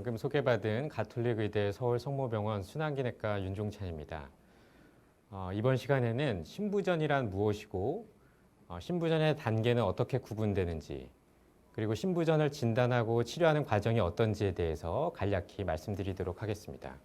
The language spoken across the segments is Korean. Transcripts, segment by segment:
방금 소개받은 가톨릭의대 서울성모병원 순환기내과 윤종찬입니다. 이번 시간에는 신부전이란 무엇이고 신부전의 단계는 어떻게 구분되는지 그리고 신부전을 진단하고 치료하는 과정이 어떤지에 대해서 간략히 말씀드리도록 하겠습니다.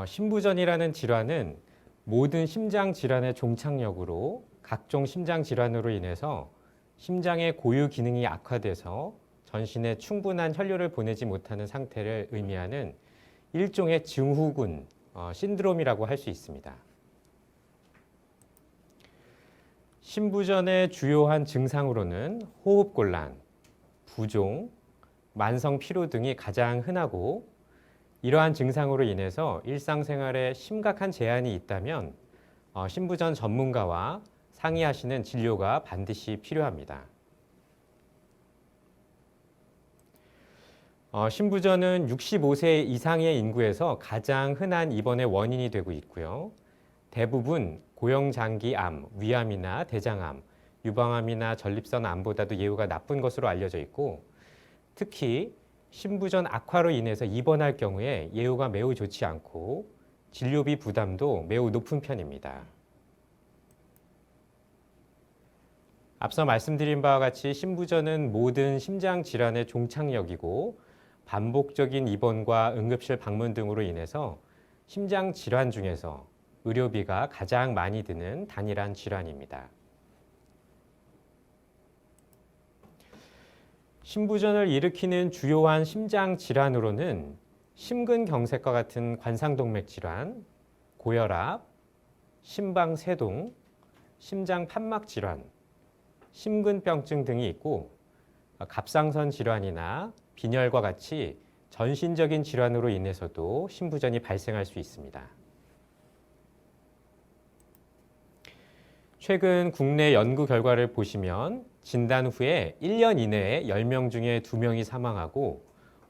신부전이라는 질환은 모든 심장 질환의 종착역으로 각종 심장 질환으로 인해서 심장의 고유 기능이 악화돼서 전신에 충분한 혈류를 보내지 못하는 상태를 의미하는 일종의 증후군, 신드롬이라고 할 수 있습니다. 신부전의 주요한 증상으로는 호흡곤란, 부종, 만성 피로 등이 가장 흔하고 이러한 증상으로 인해서 일상생활에 심각한 제한이 있다면 신부전 전문가와 상의하시는 진료가 반드시 필요합니다. 신부전은 65세 이상의 인구에서 가장 흔한 입원의 원인이 되고 있고요. 대부분 고형장기암, 위암이나 대장암, 유방암이나 전립선 암보다도 예후가 나쁜 것으로 알려져 있고 특히 신부전 악화로 인해서 입원할 경우에 예후가 매우 좋지 않고 진료비 부담도 매우 높은 편입니다. 앞서 말씀드린 바와 같이 신부전은 모든 심장 질환의 종착역이고 반복적인 입원과 응급실 방문 등으로 인해서 심장 질환 중에서 의료비가 가장 많이 드는 단일한 질환입니다. 신부전을 일으키는 주요한 심장 질환으로는 심근경색과 같은 관상동맥 질환, 고혈압, 심방세동, 심장판막 질환, 심근병증 등이 있고 갑상선 질환이나 빈혈과 같이 전신적인 질환으로 인해서도 신부전이 발생할 수 있습니다. 최근 국내 연구 결과를 보시면 진단 후에 1년 이내에 10명 중에 2명이 사망하고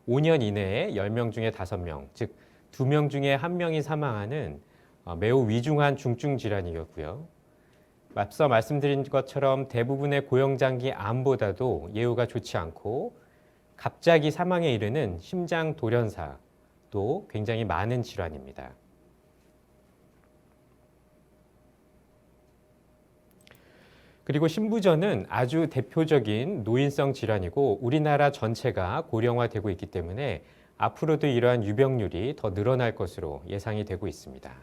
5년 이내에 10명 중에 5명, 즉 2명 중에 1명이 사망하는 매우 위중한 중증 질환이었고요. 앞서 말씀드린 것처럼 대부분의 고형장기 암보다도 예후가 좋지 않고 갑자기 사망에 이르는 심장 돌연사도 굉장히 많은 질환입니다. 그리고 신부전은 아주 대표적인 노인성 질환이고 우리나라 전체가 고령화되고 있기 때문에 앞으로도 이러한 유병률이 더 늘어날 것으로 예상이 되고 있습니다.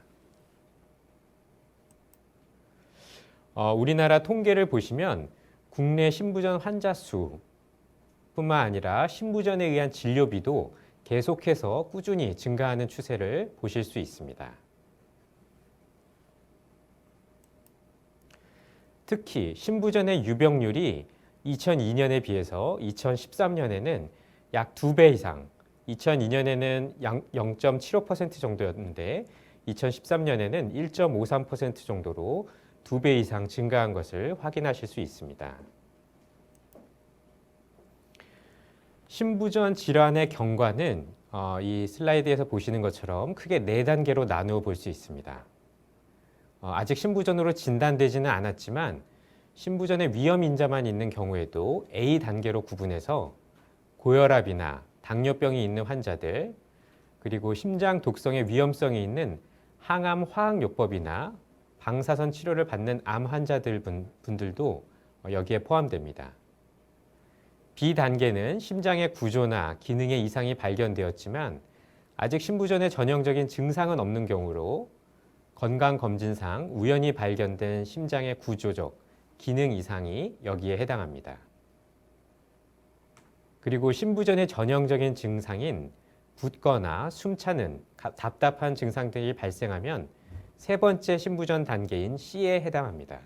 우리나라 통계를 보시면 국내 신부전 환자 수뿐만 아니라 신부전에 의한 진료비도 계속해서 꾸준히 증가하는 추세를 보실 수 있습니다. 특히 신부전의 유병률이 2002년에 비해서 2013년에는 약 2배 이상, 2002년에는 0.75% 정도였는데 2013년에는 1.53% 정도로 2배 이상 증가한 것을 확인하실 수 있습니다. 신부전 질환의 경과는 이 슬라이드에서 보시는 것처럼 크게 4단계로 나누어 볼 수 있습니다. 아직 신부전으로 진단되지는 않았지만 신부전의 위험 인자만 있는 경우에도 A 단계로 구분해서 고혈압이나 당뇨병이 있는 환자들 그리고 심장 독성의 위험성이 있는 항암 화학요법이나 방사선 치료를 받는 암 환자들 분들도 여기에 포함됩니다. B 단계는 심장의 구조나 기능의 이상이 발견되었지만 아직 신부전에 전형적인 증상은 없는 경우로 건강검진상 우연히 발견된 심장의 구조적 기능 이상이 여기에 해당합니다. 그리고 신부전의 전형적인 증상인 붓거나 숨차는 답답한 증상들이 발생하면 세 번째 신부전 단계인 C에 해당합니다.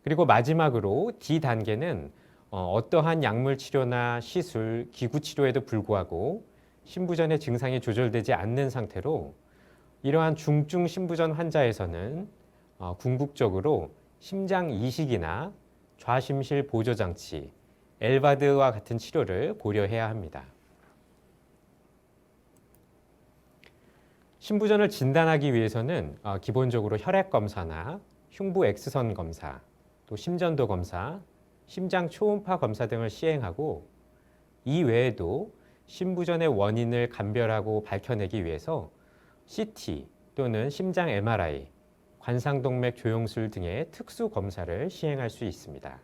그리고 마지막으로 D 단계는 어떠한 약물 치료나 시술, 기구 치료에도 불구하고 신부전의 증상이 조절되지 않는 상태로 이러한 중증 신부전 환자에서는 궁극적으로 심장 이식이나 좌심실 보조장치, 엘바드와 같은 치료를 고려해야 합니다. 신부전을 진단하기 위해서는 기본적으로 혈액 검사나 흉부 X선 검사, 또 심전도 검사, 심장 초음파 검사 등을 시행하고 이 외에도 심부전의 원인을 감별하고 밝혀내기 위해서 CT 또는 심장 MRI, 관상동맥 조영술 등의 특수 검사를 시행할 수 있습니다.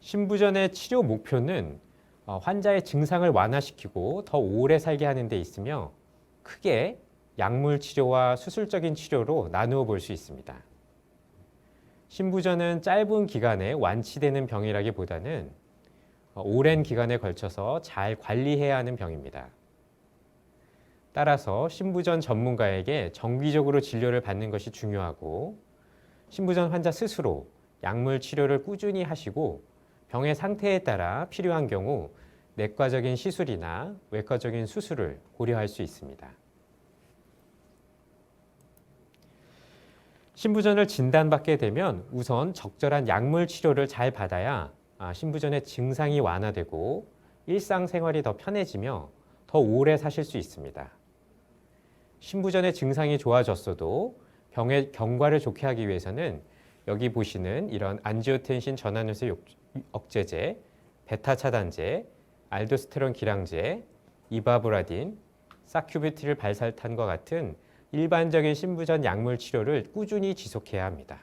심부전의 치료 목표는 환자의 증상을 완화시키고 더 오래 살게 하는 데 있으며 크게 약물 치료와 수술적인 치료로 나누어 볼 수 있습니다. 심부전은 짧은 기간에 완치되는 병이라기보다는 오랜 기간에 걸쳐서 잘 관리해야 하는 병입니다. 따라서 심부전 전문가에게 정기적으로 진료를 받는 것이 중요하고 심부전 환자 스스로 약물 치료를 꾸준히 하시고 병의 상태에 따라 필요한 경우 내과적인 시술이나 외과적인 수술을 고려할 수 있습니다. 심부전을 진단받게 되면 우선 적절한 약물 치료를 잘 받아야 심부전의 증상이 완화되고 일상생활이 더 편해지며 더 오래 사실 수 있습니다. 심부전의 증상이 좋아졌어도 병의 경과를 좋게 하기 위해서는 여기 보시는 이런 안지오텐신 전환요소 억제제, 베타 차단제, 알도스테론 기량제, 이바브라딘, 사큐비트릴 발살탄과 같은 일반적인 심부전 약물 치료를 꾸준히 지속해야 합니다.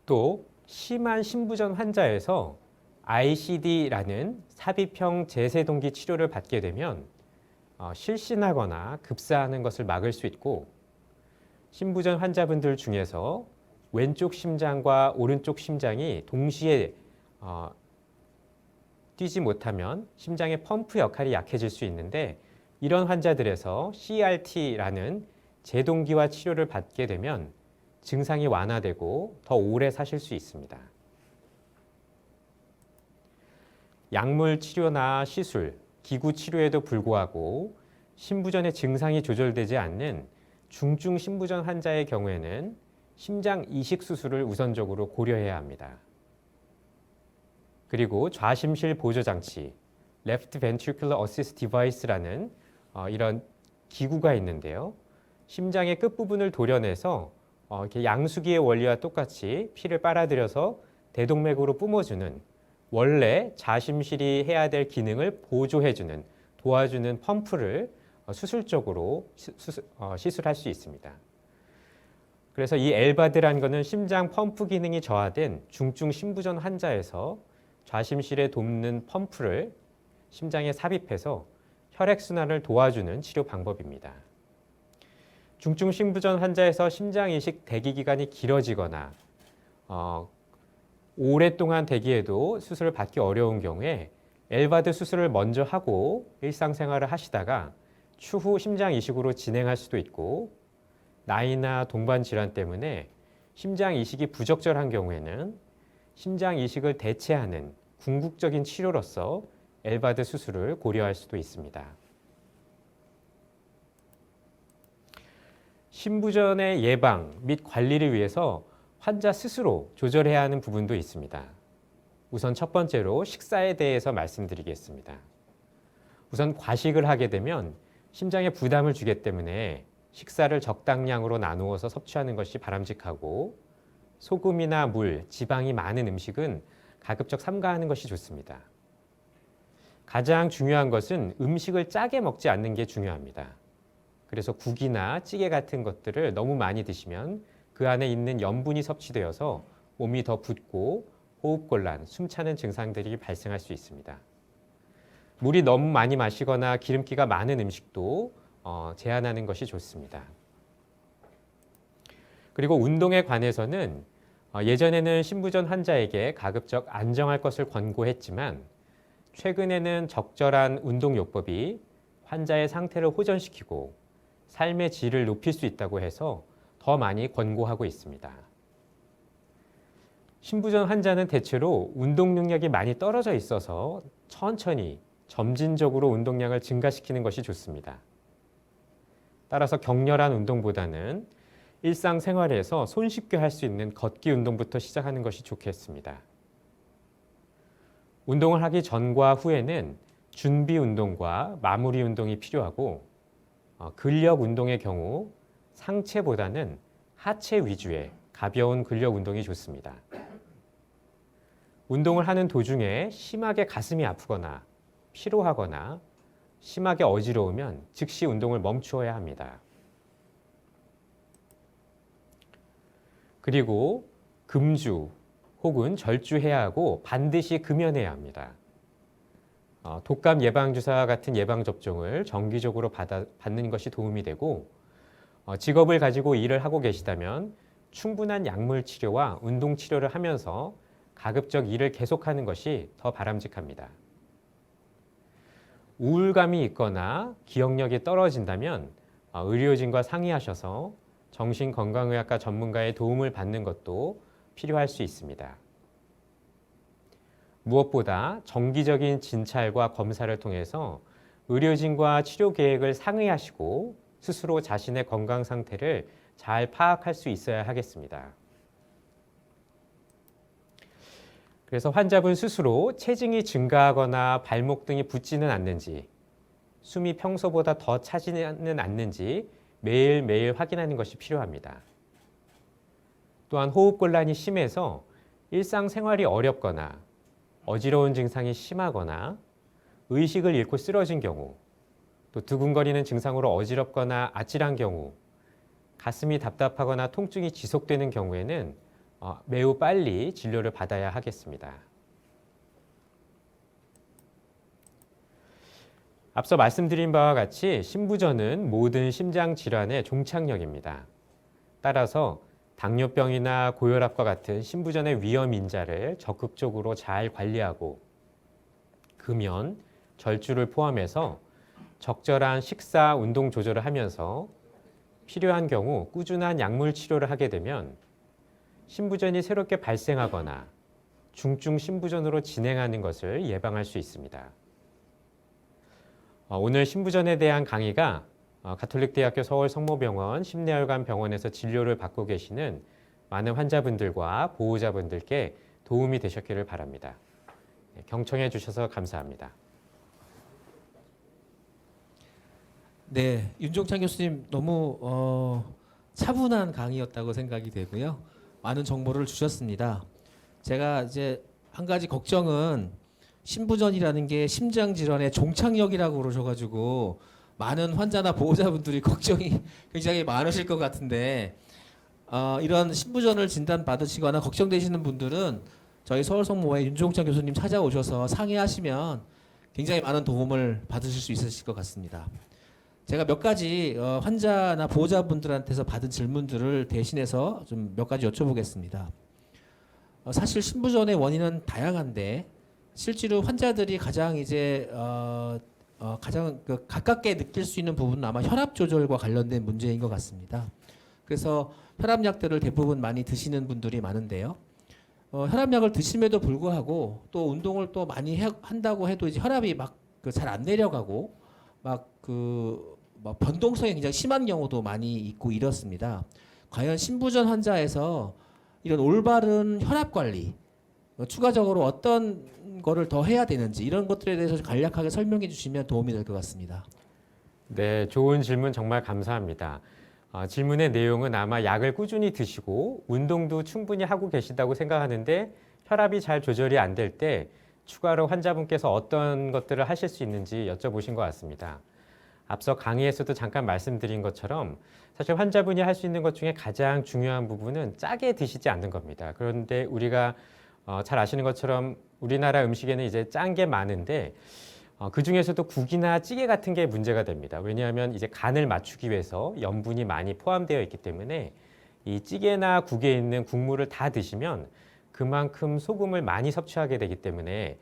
또 심한 심부전 환자에서 ICD라는 삽입형 제세동기 치료를 받게 되면 실신하거나 급사하는 것을 막을 수 있고 심부전 환자분들 중에서 왼쪽 심장과 오른쪽 심장이 동시에 뛰지 못하면 심장의 펌프 역할이 약해질 수 있는데 이런 환자들에서 CRT라는 제동기화 치료를 받게 되면 증상이 완화되고 더 오래 사실 수 있습니다. 약물 치료나 시술, 기구 치료에도 불구하고 심부전의 증상이 조절되지 않는 중증 심부전 환자의 경우에는 심장 이식 수술을 우선적으로 고려해야 합니다. 그리고 좌심실 보조 장치, Left Ventricular Assist Device라는 이런 기구가 있는데요. 심장의 끝부분을 도려내서 이렇게 양수기의 원리와 똑같이 피를 빨아들여서 대동맥으로 뿜어주는 원래 좌심실이 해야 될 기능을 보조해주는 도와주는 펌프를 수술적으로 시술할 수 있습니다. 그래서 이 엘바드라는 것은 심장 펌프 기능이 저하된 중증 심부전 환자에서 좌심실에 돕는 펌프를 심장에 삽입해서 혈액순환을 도와주는 치료 방법입니다. 중증 심부전 환자에서 심장 이식 대기 기간이 길어지거나 오랫동안 대기해도 수술을 받기 어려운 경우에 엘바드 수술을 먼저 하고 일상생활을 하시다가 추후 심장 이식으로 진행할 수도 있고 나이나 동반 질환 때문에 심장 이식이 부적절한 경우에는 심장 이식을 대체하는 궁극적인 치료로서 엘바드 수술을 고려할 수도 있습니다. 심부전의 예방 및 관리를 위해서 환자 스스로 조절해야 하는 부분도 있습니다. 우선 첫 번째로 식사에 대해서 말씀드리겠습니다. 우선 과식을 하게 되면 심장에 부담을 주기 때문에 식사를 적당량으로 나누어서 섭취하는 것이 바람직하고 소금이나 물, 지방이 많은 음식은 가급적 삼가하는 것이 좋습니다. 가장 중요한 것은 음식을 짜게 먹지 않는 게 중요합니다. 그래서 국이나 찌개 같은 것들을 너무 많이 드시면 그 안에 있는 염분이 섭취되어서 몸이 더 붓고 호흡곤란, 숨차는 증상들이 발생할 수 있습니다. 물이 너무 많이 마시거나 기름기가 많은 음식도 제한하는 것이 좋습니다. 그리고 운동에 관해서는 예전에는 심부전 환자에게 가급적 안정할 것을 권고했지만 최근에는 적절한 운동요법이 환자의 상태를 호전시키고 삶의 질을 높일 수 있다고 해서 더 많이 권고하고 있습니다. 심부전 환자는 대체로 운동 능력이 많이 떨어져 있어서 천천히 점진적으로 운동량을 증가시키는 것이 좋습니다. 따라서 격렬한 운동보다는 일상생활에서 손쉽게 할 수 있는 걷기 운동부터 시작하는 것이 좋겠습니다. 운동을 하기 전과 후에는 준비 운동과 마무리 운동이 필요하고 근력 운동의 경우 상체보다는 하체 위주의 가벼운 근력 운동이 좋습니다. 운동을 하는 도중에 심하게 가슴이 아프거나 피로하거나 심하게 어지러우면 즉시 운동을 멈추어야 합니다. 그리고 금주 혹은 절주해야 하고 반드시 금연해야 합니다. 독감 예방주사 같은 예방접종을 정기적으로 받는 것이 도움이 되고 직업을 가지고 일을 하고 계시다면 충분한 약물 치료와 운동 치료를 하면서 가급적 일을 계속하는 것이 더 바람직합니다. 우울감이 있거나 기억력이 떨어진다면 의료진과 상의하셔서 정신건강의학과 전문가의 도움을 받는 것도 필요할 수 있습니다. 무엇보다 정기적인 진찰과 검사를 통해서 의료진과 치료 계획을 상의하시고 스스로 자신의 건강 상태를 잘 파악할 수 있어야 하겠습니다. 그래서 환자분 스스로 체중이 증가하거나 발목 등이 붓지는 않는지, 숨이 평소보다 더 차지는 않는지 매일매일 확인하는 것이 필요합니다. 또한 호흡곤란이 심해서 일상생활이 어렵거나 어지러운 증상이 심하거나 의식을 잃고 쓰러진 경우, 또 두근거리는 증상으로 어지럽거나 아찔한 경우, 가슴이 답답하거나 통증이 지속되는 경우에는 매우 빨리 진료를 받아야 하겠습니다. 앞서 말씀드린 바와 같이 신부전은 모든 심장 질환의 종착역입니다. 따라서 당뇨병이나 고혈압과 같은 신부전의 위험 인자를 적극적으로 잘 관리하고 금연, 절주를 포함해서 적절한 식사, 운동 조절을 하면서 필요한 경우 꾸준한 약물 치료를 하게 되면 신부전이 새롭게 발생하거나 중증 신부전으로 진행하는 것을 예방할 수 있습니다. 오늘 신부전에 대한 강의가 가톨릭대학교 서울성모병원 심내혈관 병원에서 진료를 받고 계시는 많은 환자분들과 보호자분들께 도움이 되셨기를 바랍니다. 경청해 주셔서 감사합니다. 네, 윤종찬 교수님 너무 차분한 강의였다고 생각이 되고요. 많은 정보를 주셨습니다. 제가 이제 한 가지 걱정은 신부전이라는 게 심장 질환의 종착역이라고 그러셔가지고 많은 환자나 보호자분들이 걱정이 굉장히 많으실 것 같은데 이런 신부전을 진단받으시거나 걱정되시는 분들은 저희 서울성모의 윤종찬 교수님 찾아오셔서 상의하시면 굉장히 많은 도움을 받으실 수 있으실 것 같습니다. 제가 몇 가지 환자나 보호자분들한테서 받은 질문들을 대신해서 좀 몇 가지 여쭤보겠습니다. 사실 신부전의 원인은 다양한데 실제로 환자들이 가장 이제 가장 가깝게 느낄 수 있는 부분은 아마 혈압 조절과 관련된 문제인 것 같습니다. 그래서 혈압약들을 대부분 많이 드시는 분들이 많은데요. 혈압약을 드심에도 불구하고 또 운동을 또 많이 한다고 해도 이제 혈압이 막 잘 안 내려가고 막 변동성이 굉장히 심한 경우도 많이 있고 이렇습니다. 과연 신부전 환자에서 이런 올바른 혈압 관리, 추가적으로 어떤 거를 더 해야 되는지 이런 것들에 대해서 간략하게 설명해 주시면 도움이 될 것 같습니다. 네, 좋은 질문 정말 감사합니다. 질문의 내용은 아마 약을 꾸준히 드시고 운동도 충분히 하고 계시다고 생각하는데 혈압이 잘 조절이 안 될 때 추가로 환자분께서 어떤 것들을 하실 수 있는지 여쭤보신 것 같습니다. 앞서 강의에서도 잠깐 말씀드린 것처럼 사실 환자분이 할 수 있는 것 중에 가장 중요한 부분은 짜게 드시지 않는 겁니다. 그런데 우리가 잘 아시는 것처럼 우리나라 음식에는 이제 짠 게 많은데 그 중에서도 국이나 찌개 같은 게 문제가 됩니다. 왜냐하면 이제 간을 맞추기 위해서 염분이 많이 포함되어 있기 때문에 이 찌개나 국에 있는 국물을 다 드시면 그만큼 소금을 많이 섭취하게 되기 때문에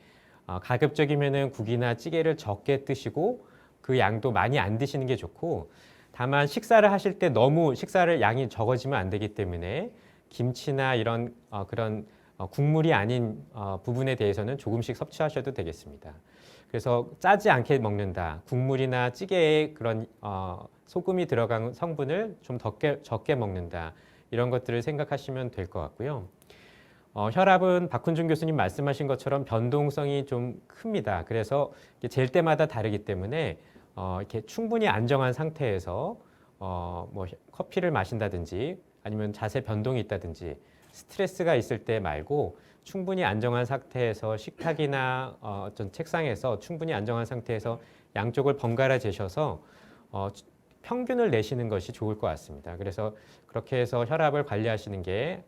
가급적이면은 국이나 찌개를 적게 드시고 그 양도 많이 안 드시는 게 좋고 다만 식사를 하실 때 너무 식사를 양이 적어지면 안 되기 때문에 김치나 이런 그런 국물이 아닌 부분에 대해서는 조금씩 섭취하셔도 되겠습니다. 그래서 짜지 않게 먹는다. 국물이나 찌개에 그런 소금이 들어간 성분을 좀 적게 먹는다. 이런 것들을 생각하시면 될 것 같고요. 혈압은 박훈준 교수님 말씀하신 것처럼 변동성이 좀 큽니다. 그래서 잴 때마다 다르기 때문에 이렇게 충분히 안정한 상태에서 뭐 커피를 마신다든지 아니면 자세 변동이 있다든지 스트레스가 있을 때 말고 충분히 안정한 상태에서 식탁이나 어떤 책상에서 충분히 안정한 상태에서 양쪽을 번갈아 재셔서 평균을 내시는 것이 좋을 것 같습니다. 그래서 그렇게 해서 혈압을 관리하시는 게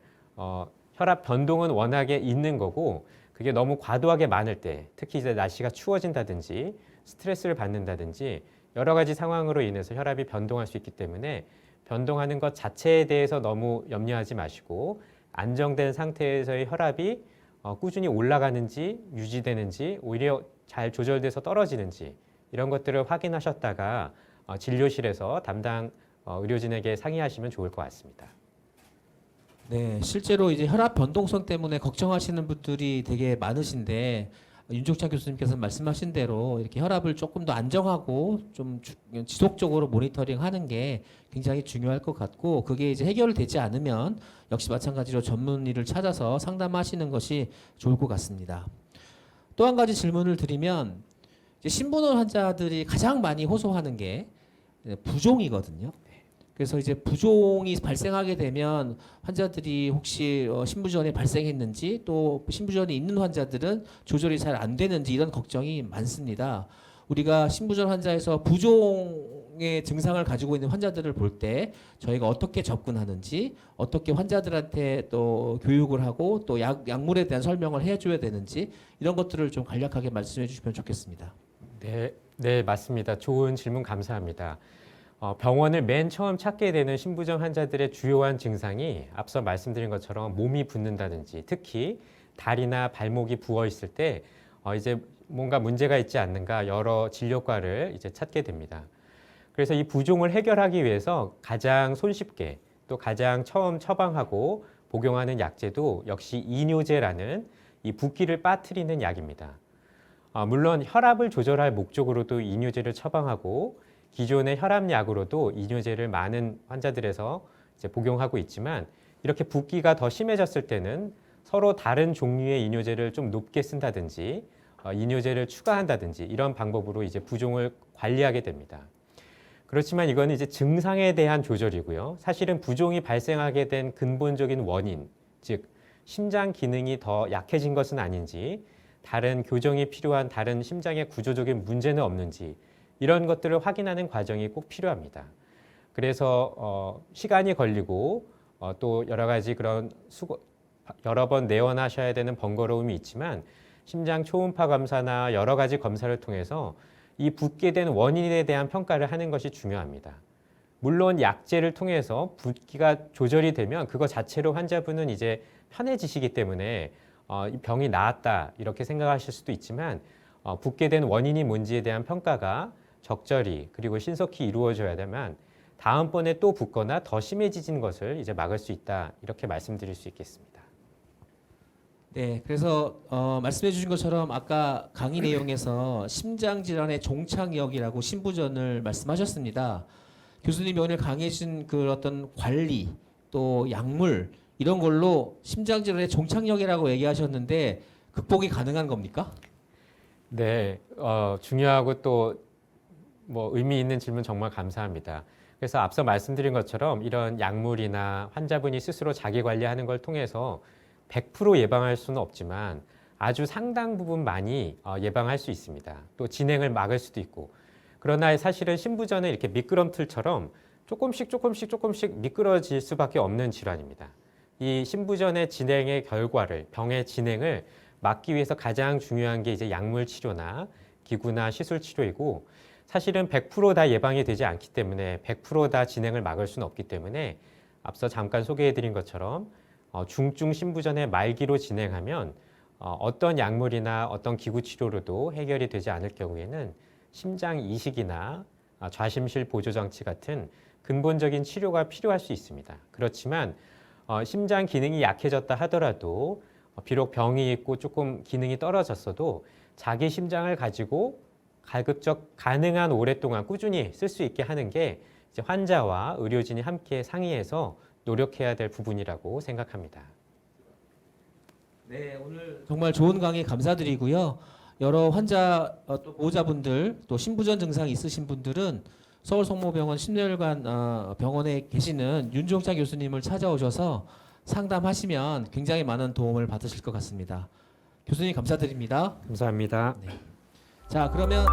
혈압 변동은 워낙에 있는 거고 그게 너무 과도하게 많을 때 특히 이제 날씨가 추워진다든지 스트레스를 받는다든지 여러 가지 상황으로 인해서 혈압이 변동할 수 있기 때문에 변동하는 것 자체에 대해서 너무 염려하지 마시고 안정된 상태에서의 혈압이 꾸준히 올라가는지 유지되는지 오히려 잘 조절돼서 떨어지는지 이런 것들을 확인하셨다가 진료실에서 담당 의료진에게 상의하시면 좋을 것 같습니다. 네, 실제로 이제 혈압 변동성 때문에 걱정하시는 분들이 되게 많으신데 윤종찬 교수님께서 말씀하신 대로 이렇게 혈압을 조금 더 안정하고 좀 지속적으로 모니터링하는 게 굉장히 중요할 것 같고 그게 이제 해결되지 않으면 역시 마찬가지로 전문의를 찾아서 상담하시는 것이 좋을 것 같습니다. 또 한 가지 질문을 드리면 이제 신분원 환자들이 가장 많이 호소하는 게 부종이거든요. 그래서 이제 부종이 발생하게 되면 환자들이 혹시 신부전에 발생했는지 또 신부전이 있는 환자들은 조절이 잘 안 되는지 이런 걱정이 많습니다. 우리가 신부전 환자에서 부종의 증상을 가지고 있는 환자들을 볼 때 저희가 어떻게 접근하는지 어떻게 환자들한테 또 교육을 하고 또 약물에 대한 설명을 해줘야 되는지 이런 것들을 좀 간략하게 말씀해 주시면 좋겠습니다. 네, 맞습니다. 좋은 질문 감사합니다. 병원을 맨 처음 찾게 되는 신부전 환자들의 주요한 증상이 앞서 말씀드린 것처럼 몸이 붓는다든지 특히 다리나 발목이 부어 있을 때 이제 뭔가 문제가 있지 않는가 여러 진료과를 이제 찾게 됩니다. 그래서 이 부종을 해결하기 위해서 가장 손쉽게 또 가장 처음 처방하고 복용하는 약제도 역시 이뇨제라는 이 붓기를 빠뜨리는 약입니다. 물론 혈압을 조절할 목적으로도 이뇨제를 처방하고 기존의 혈압약으로도 이뇨제를 많은 환자들에서 이제 복용하고 있지만 이렇게 붓기가 더 심해졌을 때는 서로 다른 종류의 이뇨제를 좀 높게 쓴다든지 이뇨제를 추가한다든지 이런 방법으로 이제 부종을 관리하게 됩니다. 그렇지만 이건 이제 증상에 대한 조절이고요. 사실은 부종이 발생하게 된 근본적인 원인, 즉 심장 기능이 더 약해진 것은 아닌지 다른 교정이 필요한 다른 심장의 구조적인 문제는 없는지 이런 것들을 확인하는 과정이 꼭 필요합니다. 그래서 시간이 걸리고 또 여러 가지 그런 여러 번 내원하셔야 되는 번거로움이 있지만 심장 초음파 검사나 여러 가지 검사를 통해서 이 붓게 된 원인에 대한 평가를 하는 것이 중요합니다. 물론 약제를 통해서 붓기가 조절이 되면 그거 자체로 환자분은 이제 편해지시기 때문에 이 병이 나았다 이렇게 생각하실 수도 있지만 붓게 된 원인이 뭔지에 대한 평가가 적절히 그리고 신속히 이루어져야 되면 다음번에 또 붓거나 더 심해지는 것을 이제 막을 수 있다 이렇게 말씀드릴 수 있겠습니다. 네, 그래서 말씀해 주신 것처럼 아까 강의 내용에서 심장질환의 종착역이라고 신부전을 말씀하셨습니다. 교수님이 오늘 강의해 주신 그 어떤 관리 또 약물 이런 걸로 심장질환의 종착역이라고 얘기하셨는데 극복이 가능한 겁니까? 네, 중요하고 또 의미 있는 질문 정말 감사합니다. 그래서 앞서 말씀드린 것처럼 이런 약물이나 환자분이 스스로 자기 관리하는 걸 통해서 100% 예방할 수는 없지만 아주 상당 부분 많이 예방할 수 있습니다. 또 진행을 막을 수도 있고. 그러나 사실은 신부전은 이렇게 미끄럼틀처럼 조금씩 미끄러질 수밖에 없는 질환입니다. 이 신부전의 진행의 결과를, 병의 진행을 막기 위해서 가장 중요한 게 이제 약물 치료나 기구나 시술 치료이고 사실은 100% 다 예방이 되지 않기 때문에 100% 다 진행을 막을 수는 없기 때문에 앞서 잠깐 소개해드린 것처럼 중증 신부전의 말기로 진행하면 어떤 약물이나 어떤 기구 치료로도 해결이 되지 않을 경우에는 심장 이식이나 좌심실 보조 장치 같은 근본적인 치료가 필요할 수 있습니다. 그렇지만 심장 기능이 약해졌다 하더라도 비록 병이 있고 조금 기능이 떨어졌어도 자기 심장을 가지고 가급적 가능한 오랫동안 꾸준히 쓸 수 있게 하는 게 이제 환자와 의료진이 함께 상의해서 노력해야 될 부분이라고 생각합니다. 네, 오늘 정말 좋은 강의 감사드리고요. 여러 환자 또 보호자분들 또 신부전 증상 있으신 분들은 서울성모병원 심혈관 병원에 계시는 윤종찬 교수님을 찾아오셔서 상담하시면 굉장히 많은 도움을 받으실 것 같습니다. 교수님 감사드립니다. 감사합니다. 자, 그러면